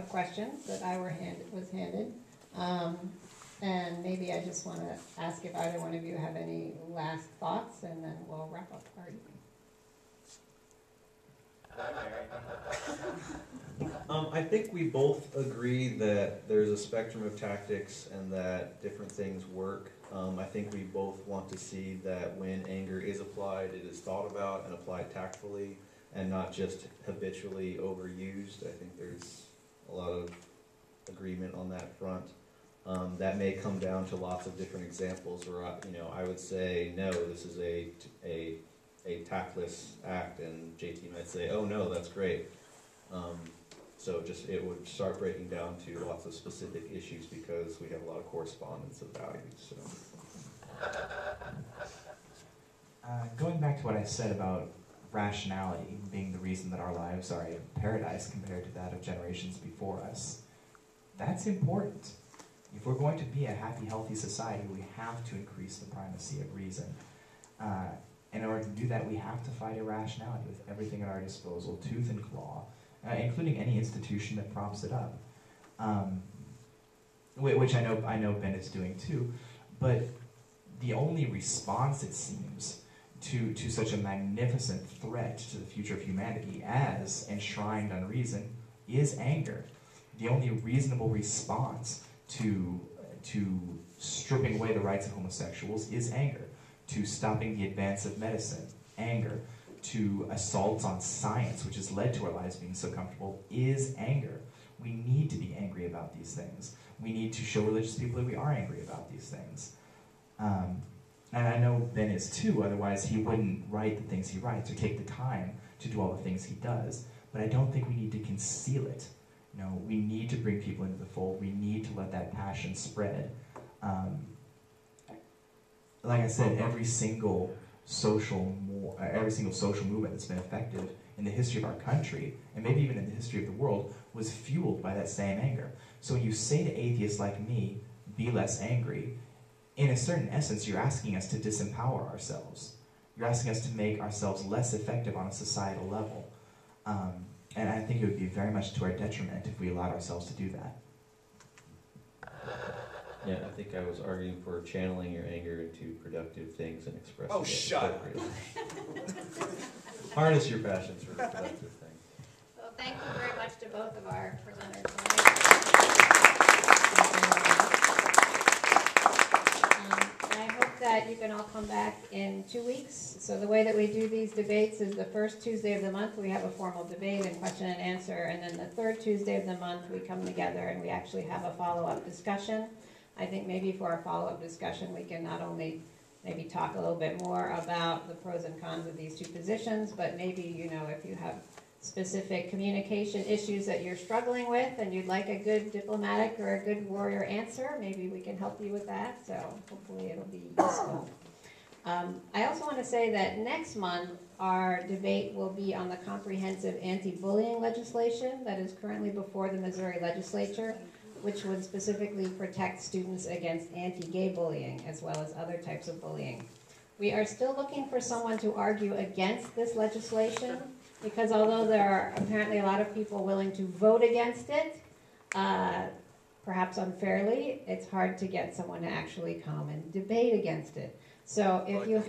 of questions that I was handed. And maybe I just want to ask if either one of you have any last thoughts, and then we'll wrap up our evening. I think we both agree that there's a spectrum of tactics and that different things work. I think we both want to see that when anger is applied, it is thought about and applied tactfully and not just habitually overused. I think there's a lot of agreement on that front. That may come down to lots of different examples where, I would say, no, this is a tactless act, and JT might say, oh no, that's great. So just it would start breaking down to lots of specific issues because we have a lot of correspondence of values. So. Going back to what I said about rationality being the reason that our lives are a paradise compared to that of generations before us, that's important. If we're going to be a happy, healthy society, we have to increase the primacy of reason. In order to do that, we have to fight irrationality with everything at our disposal, tooth and claw, including any institution that props it up, which I know Ben is doing too. But the only response, it seems, to such a magnificent threat to the future of humanity as enshrined on reason is anger. The only reasonable response to stripping away the rights of homosexuals is anger. To stopping the advance of medicine, anger. To assaults on science, which has led to our lives being so comfortable, is anger. We need to be angry about these things. We need to show religious people that we are angry about these things. And I know Ben is too, otherwise he wouldn't write the things he writes or take the time to do all the things he does. But I don't think we need to conceal it. We need to bring people into the fold. We need to let that passion spread. Like I said, every single social movement that's been effective in the history of our country, and maybe even in the history of the world, was fueled by that same anger. So when you say to atheists like me, be less angry, in a certain essence, you're asking us to disempower ourselves. You're asking us to make ourselves less effective on a societal level. And I think it would be very much to our detriment if we allowed ourselves to do that. Yeah, I think I was arguing for channeling your anger into productive things and expressing it appropriately. Harness your passions for productive things. Well, thank you very much to both of our presenters tonight. I hope that you can all come back in 2 weeks. So the way that we do these debates is the first Tuesday of the month we have a formal debate and question and answer, and then the third Tuesday of the month we come together and we actually have a follow-up discussion. I think maybe for our follow-up discussion we can not only maybe talk a little bit more about the pros and cons of these two positions, but maybe, if you have specific communication issues that you're struggling with and you'd like a good diplomatic or a good warrior answer, maybe we can help you with that, so hopefully it'll be useful. I also want to say that next month our debate will be on the comprehensive anti-bullying legislation that is currently before the Missouri legislature, which would specifically protect students against anti-gay bullying as well as other types of bullying. We are still looking for someone to argue against this legislation because although there are apparently a lot of people willing to vote against it, perhaps unfairly, it's hard to get someone to actually come and debate against it. So if you...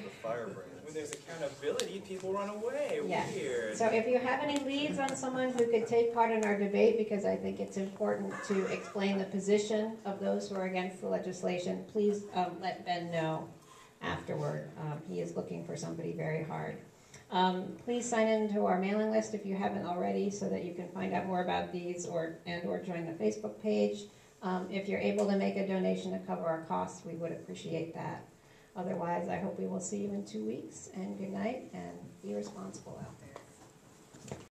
When there's accountability, people run away. Yes. Weird. So if you have any leads on someone who could take part in our debate, because I think it's important to explain the position of those who are against the legislation, please let Ben know afterward. He is looking for somebody very hard. Please sign into our mailing list if you haven't already so that you can find out more about these or join the Facebook page. If you're able to make a donation to cover our costs, we would appreciate that. Otherwise, I hope we will see you in 2 weeks, and good night, and be responsible out there.